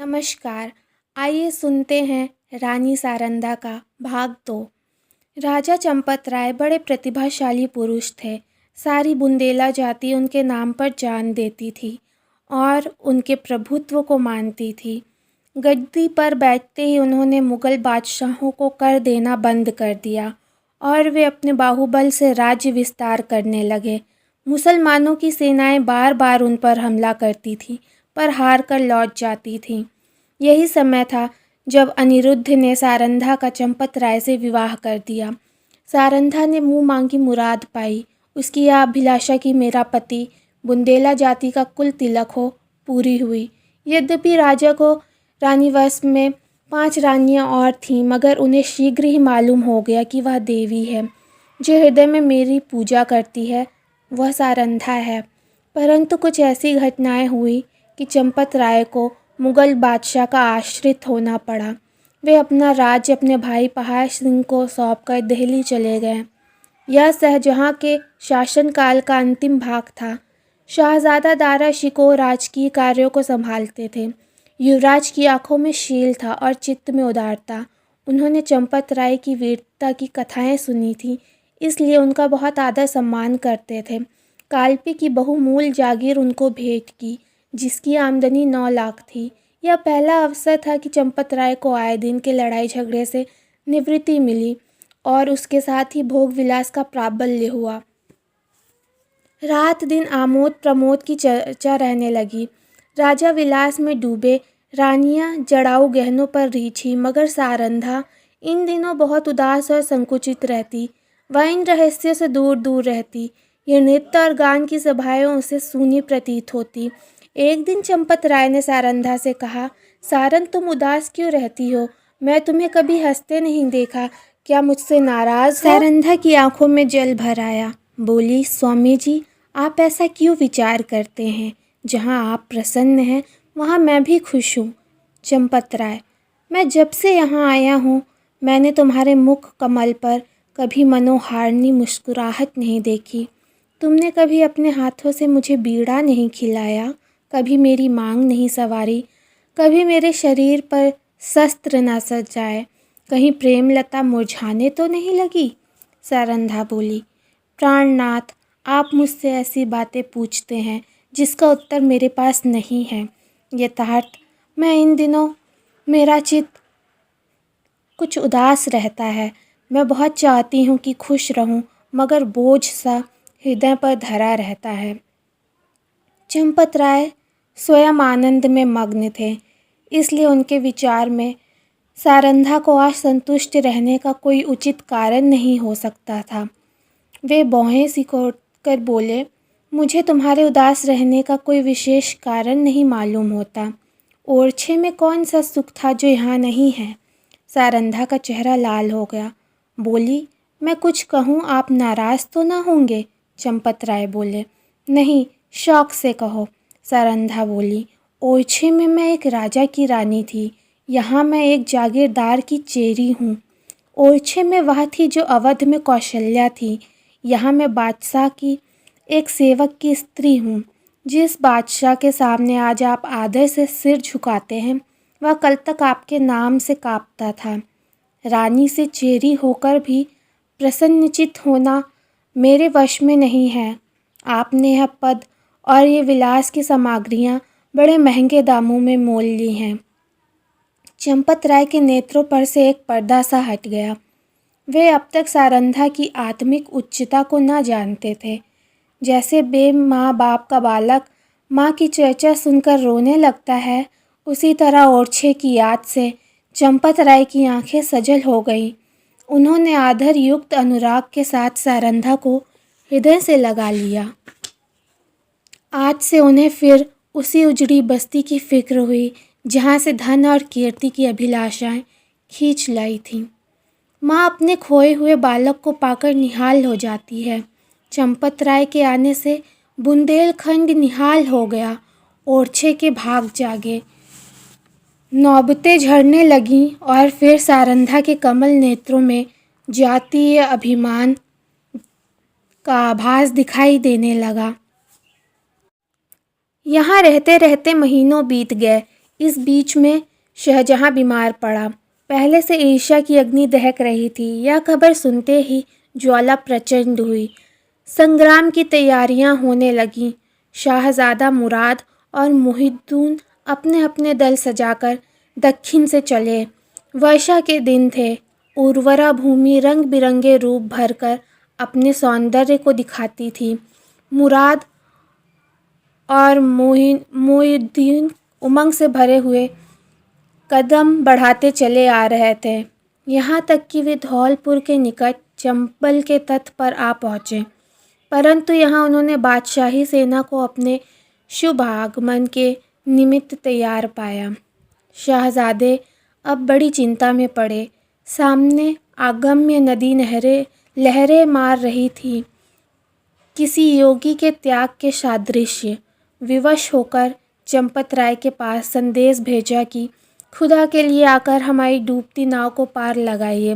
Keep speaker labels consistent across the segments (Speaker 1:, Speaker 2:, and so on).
Speaker 1: नमस्कार। आइए सुनते हैं रानी सारंधा का भाग 2। राजा चंपत राय बड़े प्रतिभाशाली पुरुष थे। सारी बुंदेला जाति उनके नाम पर जान देती थी और उनके प्रभुत्व को मानती थी। गद्दी पर बैठते ही उन्होंने मुग़ल बादशाहों को कर देना बंद कर दिया और वे अपने बाहुबल से राज्य विस्तार करने लगे। मुसलमानों की सेनाएं बार बार उन पर हमला करती थीं, पर हार कर लौट जाती थीं। यही समय था जब अनिरुद्ध ने सारंधा का चंपत राय से विवाह कर दिया। सारंधा ने मुँह मांगी मुराद पाई। उसकी यह अभिलाषा कि मेरा पति बुंदेला जाति का कुल तिलक हो, पूरी हुई। यद्यपि राजा को रानीवश में 5 रानियां और थीं, मगर उन्हें शीघ्र ही मालूम हो गया कि वह देवी है जो हृदय में मेरी पूजा करती है, वह सारंधा है। परंतु कुछ ऐसी घटनाएं हुई कि चंपत राय को मुग़ल बादशाह का आश्रित होना पड़ा। वे अपना राज्य अपने भाई पहाड़ सिंह को सौंपकर दिल्ली चले गए। यह शाहजहाँ के शासनकाल का अंतिम भाग था। शहज़ादा दारा शिकोह राजकीय कार्यों को संभालते थे। युवराज की आंखों में शील था और चित्त में उदारता। उन्होंने चंपत राय की वीरता की कथाएं सुनी थीं, इसलिए उनका बहुत आदर सम्मान करते थे। कालपी की बहुमूल्य जागीर उनको भेंट की, जिसकी आमदनी 9 लाख थी। यह पहला अवसर था कि चंपत राय को आए दिन के लड़ाई झगड़े से निवृत्ति मिली और उसके साथ ही भोग विलास का प्राबल्य हुआ। रात दिन आमोद प्रमोद की चर्चा रहने लगी। राजा विलास में डूबे, रानियां जड़ाऊ गहनों पर रीछी, मगर सारंधा इन दिनों बहुत उदास और संकुचित रहती। वह इन रहस्यों से दूर दूर रहती। ये नृत्य और गान की सभाएं उसे सूनी प्रतीत होती। एक दिन चंपत राय ने सारंधा से कहा, सारन, तुम उदास क्यों रहती हो? मैं तुम्हें कभी हंसते नहीं देखा। क्या मुझसे नाराज़ हो? सारंधा की आंखों में जल भर आया। बोली, स्वामी जी, आप ऐसा क्यों विचार करते हैं? जहाँ आप प्रसन्न हैं वहाँ मैं भी खुश हूँ। चंपत राय, मैं जब से यहाँ आया हूँ मैंने तुम्हारे मुख कमल पर कभी मनोहारिणी मुस्कुराहट नहीं देखी। तुमने कभी अपने हाथों से मुझे बीड़ा नहीं खिलाया, कभी मेरी मांग नहीं संवारी, कभी मेरे शरीर पर शस्त्र न सजाए, कहीं प्रेमलता मुरझाने तो नहीं लगी। सारंधा बोली, प्राणनाथ, आप मुझसे ऐसी बातें पूछते हैं जिसका उत्तर मेरे पास नहीं है। यथार्थ मैं इन दिनों मेरा चित्त कुछ उदास रहता है। मैं बहुत चाहती हूँ कि खुश रहूँ, मगर बोझ सा हृदय पर धरा रहता है। चंपत राय स्वयं आनंद में मग्न थे, इसलिए उनके विचार में सारंधा को असंतुष्ट रहने का कोई उचित कारण नहीं हो सकता था। वे भौहें सिकोड़ कर बोले, मुझे तुम्हारे उदास रहने का कोई विशेष कारण नहीं मालूम होता। ओरछे में कौन सा सुख था जो यहाँ नहीं है? सारंधा का चेहरा लाल हो गया। बोली, मैं कुछ कहूँ आप नाराज़ तो ना होंगे? चंपत राय बोले, नहीं, शौक से कहो। सारंधा बोली, ओरछे में मैं एक राजा की रानी थी, यहाँ मैं एक जागीरदार की चेरी हूँ। ओरछे में वह थी जो अवध में कौशल्या थी, यहाँ मैं बादशाह की एक सेवक की स्त्री हूँ। जिस बादशाह के सामने आज आप आदर से सिर झुकाते हैं, वह कल तक आपके नाम से काँपता था। रानी से चेरी होकर भी प्रसन्नचित्त होना मेरे वश में नहीं है। आपने यह पद और ये विलास की सामग्रियाँ बड़े महंगे दामों में मोल ली हैं। चंपत राय के नेत्रों पर से एक पर्दा सा हट गया। वे अब तक सारंधा की आत्मिक उच्चता को न जानते थे। जैसे माँ बाप का बालक माँ की चर्चा सुनकर रोने लगता है, उसी तरह ओरछे की याद से चंपत राय की आंखें सजल हो गईं। उन्होंने आदर युक्त अनुराग के साथ सारंधा को हृदय से लगा लिया। आज से उन्हें फिर उसी उजड़ी बस्ती की फिक्र हुई जहाँ से धन और कीर्ति की अभिलाषाएं खींच लाई थीं। माँ अपने खोए हुए बालक को पाकर निहाल हो जाती है। चंपत राय के आने से बुंदेलखंड निहाल हो गया। ओरछे के भाग जागे, नौबतें झड़ने लगीं और फिर सारंधा के कमल नेत्रों में जातीय अभिमान का आभास दिखाई देने लगा। यहाँ रहते रहते महीनों बीत गए। इस बीच में शाहजहां बीमार पड़ा। पहले से ईर्ष्या की अग्नि दहक रही थी। यह खबर सुनते ही ज्वाला प्रचंड हुई। संग्राम की तैयारियां होने लगीं। शाहजादा मुराद और मुहिउद्दीन अपने अपने दल सजाकर दक्षिण से चले। वर्षा के दिन थे। उर्वरा भूमि रंग बिरंगे रूप भरकर अपने सौंदर्य को दिखाती थी। मुराद और मुहिउद्दीन उमंग से भरे हुए कदम बढ़ाते चले आ रहे थे, यहाँ तक कि वे धौलपुर के निकट चंबल के तट पर आ पहुँचे। परंतु यहाँ उन्होंने बादशाही सेना को अपने शुभ आगमन के निमित्त तैयार पाया। शाहजादे अब बड़ी चिंता में पड़े। सामने आगम्य नदी लहरें मार रही थी, किसी योगी के त्याग के सादृश्य। विवश होकर चंपतराय के पास संदेश भेजा कि खुदा के लिए आकर हमारी डूबती नाव को पार लगाइए।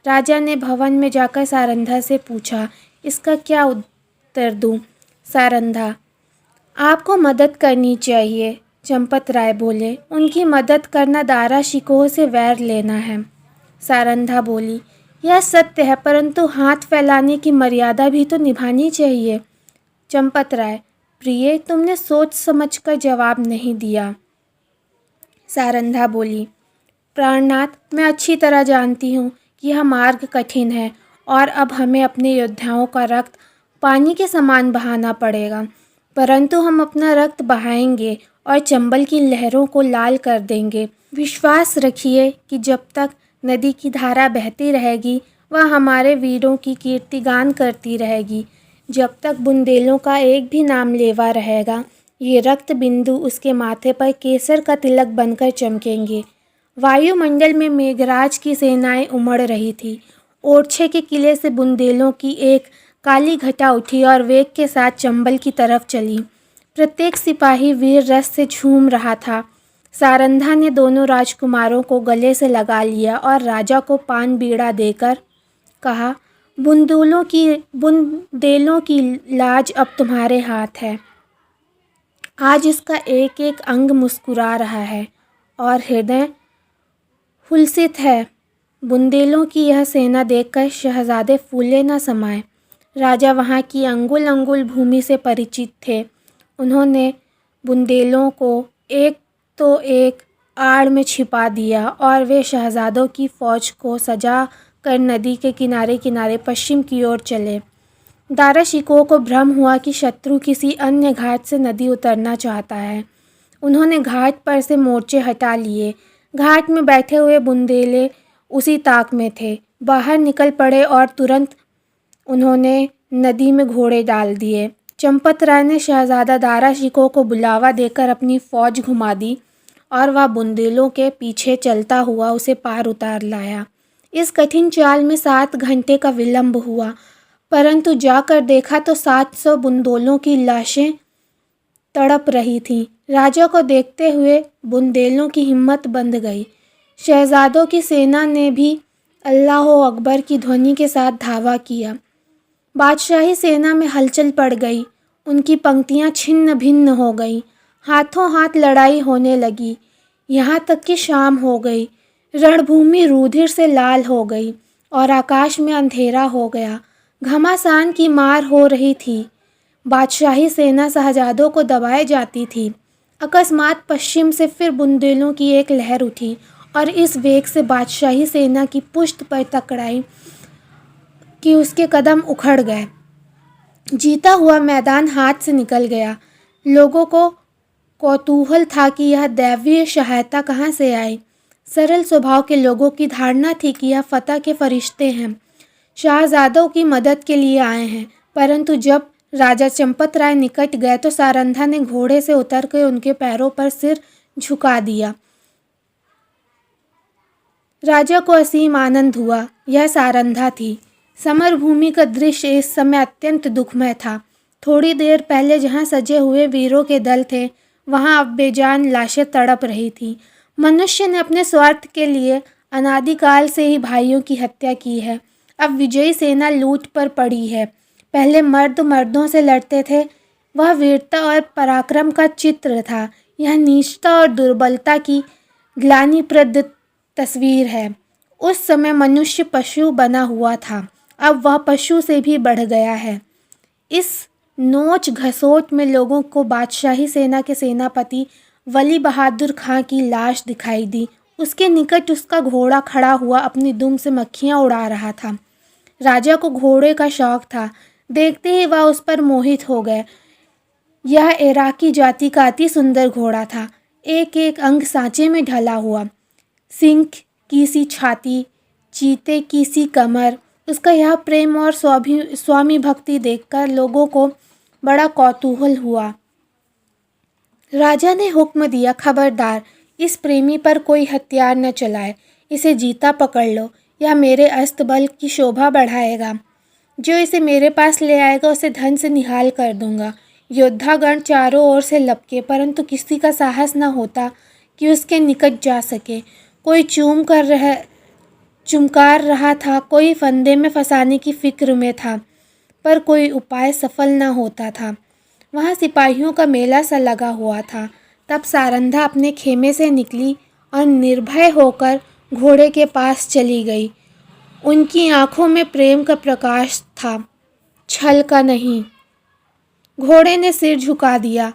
Speaker 1: राजा ने भवन में जाकर सारंधा से पूछा, इसका क्या उत्तर दूं? सारंधा, आपको मदद करनी चाहिए। चंपतराय बोले, उनकी मदद करना दारा शिकोह से वैर लेना है। सारंधा बोली, यह सत्य है, परंतु हाथ फैलाने की मर्यादा भी तो निभानी चाहिए। चंपतराय, प्रिय, तुमने सोच समझकर जवाब नहीं दिया। सारंधा बोली, प्राणनाथ, मैं अच्छी तरह जानती हूँ कि यह मार्ग कठिन है और अब हमें अपने योद्धाओं का रक्त पानी के समान बहाना पड़ेगा, परंतु हम अपना रक्त बहाएंगे और चंबल की लहरों को लाल कर देंगे। विश्वास रखिए कि जब तक नदी की धारा बहती रहेगी वह हमारे वीरों की कीर्तिगान करती रहेगी। जब तक बुंदेलों का एक भी नाम लेवा रहेगा, ये रक्त बिंदु उसके माथे पर केसर का तिलक बनकर चमकेंगे। वायुमंडल में मेघराज की सेनाएं उमड़ रही थी। ओरछे के किले से बुंदेलों की एक काली घटा उठी और वेग के साथ चंबल की तरफ चली। प्रत्येक सिपाही वीर रस से झूम रहा था। सारंधा ने दोनों राजकुमारों को गले से लगा लिया और राजा को पान बीड़ा देकर कहा, बुंदेलों की लाज अब तुम्हारे हाथ है। आज इसका एक एक अंग मुस्कुरा रहा है और हृदय हुलसित है। बुंदेलों की यह सेना देखकर शहजादे फूले न समाये। राजा वहाँ की अंगुल अंगुल भूमि से परिचित थे। उन्होंने बुंदेलों को एक तो एक आड़ में छिपा दिया और वे शहजादों की फौज को सजा कर नदी के किनारे किनारे पश्चिम की ओर चले। दारा शिकोह को भ्रम हुआ कि शत्रु किसी अन्य घाट से नदी उतरना चाहता है। उन्होंने घाट पर से मोर्चे हटा लिए। घाट में बैठे हुए बुंदेले उसी ताक में थे। बाहर निकल पड़े और तुरंत उन्होंने नदी में घोड़े डाल दिए। चंपतराय ने शहजादा दारा शिकोह को बुलावा देकर अपनी फौज घुमा दी और वह बुंदेलों के पीछे चलता हुआ उसे पार उतार लाया। इस कठिन चाल में 7 घंटे का विलंब हुआ, परंतु जाकर देखा तो 700 बुंदेलों की लाशें तड़प रही थीं। राजा को देखते हुए बुंदेलों की हिम्मत बंध गई। शहजादों की सेना ने भी अल्लाह अकबर की ध्वनि के साथ धावा किया। बादशाही सेना में हलचल पड़ गई। उनकी पंक्तियां छिन्न भिन्न हो गईं। हाथों हाथ लड़ाई होने लगी। यहाँ तक कि शाम हो गई। रणभूमि रुधिर से लाल हो गई और आकाश में अंधेरा हो गया। घमासान की मार हो रही थी। बादशाही सेना शहजादों को दबाए जाती थी। अकस्मात पश्चिम से फिर बुंदेलों की एक लहर उठी और इस वेग से बादशाही सेना की पुष्ट पर टकराई कि उसके कदम उखड़ गए। जीता हुआ मैदान हाथ से निकल गया। लोगों को कौतूहल था कि यह दैवीय सहायता कहाँ से आई। सरल स्वभाव के लोगों की धारणा थी कि यह फतह के फरिश्ते हैं, शाहजादों की मदद के लिए आए हैं। परंतु जब राजा चंपतराय निकट गए तो सारंधा ने घोड़े से उतरकर उनके पैरों पर सिर झुका दिया। राजा को असीम आनंद हुआ। यह सारंधा थी। समरभूमि का दृश्य इस समय अत्यंत दुखमय था। थोड़ी देर पहले जहाँ सजे हुए वीरों के दल थे, वहाँ अब बेजान लाशें तड़प रही थीं। मनुष्य ने अपने स्वार्थ के लिए अनादिकाल से ही भाइयों की हत्या की है। अब विजयी सेना लूट पर पड़ी है। पहले मर्द मर्दों से लड़ते थे। वह वीरता और पराक्रम का चित्र था। यह नीचता और दुर्बलता की ग्लानिप्रद तस्वीर है। उस समय मनुष्य पशु बना हुआ था, अब वह पशु से भी बढ़ गया है। इस नोच घसोट में लोगों को बादशाही सेना के सेनापति वली बहादुर खां की लाश दिखाई दी। उसके निकट उसका घोड़ा खड़ा हुआ अपनी दुम से मक्खियाँ उड़ा रहा था। राजा को घोड़े का शौक था। देखते ही वह उस पर मोहित हो गए। यह इराकी जाति का अति सुंदर घोड़ा था, एक एक अंग सांचे में ढला हुआ। सिंह की सी छाती, चीते की सी कमर। उसका यह प्रेम और स्वामी भक्ति देखकर लोगों को बड़ा कौतूहल हुआ। राजा ने हुक्म दिया, खबरदार, इस प्रेमी पर कोई हथियार न चलाए। इसे जीता पकड़ लो, यह मेरे अस्तबल की शोभा बढ़ाएगा। जो इसे मेरे पास ले आएगा उसे धन से निहाल कर दूंगा। योद्धागण चारों ओर से लपके, परंतु किसी का साहस न होता कि उसके निकट जा सके। कोई चुमकार रहा था, कोई फंदे में फंसाने की फिक्र में था, पर कोई उपाय सफल न होता था। वहाँ सिपाहियों का मेला सा लगा हुआ था। तब सारंधा अपने खेमे से निकली और निर्भय होकर घोड़े के पास चली गई। उनकी आंखों में प्रेम का प्रकाश था, छल का नहीं। घोड़े ने सिर झुका दिया।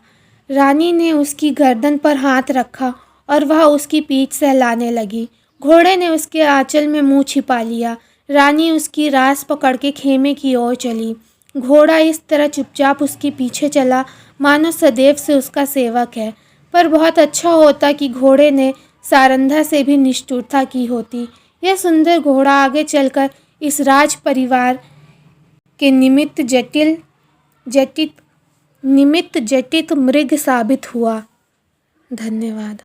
Speaker 1: रानी ने उसकी गर्दन पर हाथ रखा और वह उसकी पीठ सहलाने लगी। घोड़े ने उसके आंचल में मुंह छिपा लिया। रानी उसकी रास पकड़ के खेमे की ओर चली। घोड़ा इस तरह चुपचाप उसके पीछे चला मानो सदैव से उसका सेवक है। पर बहुत अच्छा होता कि घोड़े ने सारंधा से भी निष्ठुरता की होती। यह सुंदर घोड़ा आगे चलकर इस राज परिवार के निमित्त जटित मृग साबित हुआ। धन्यवाद।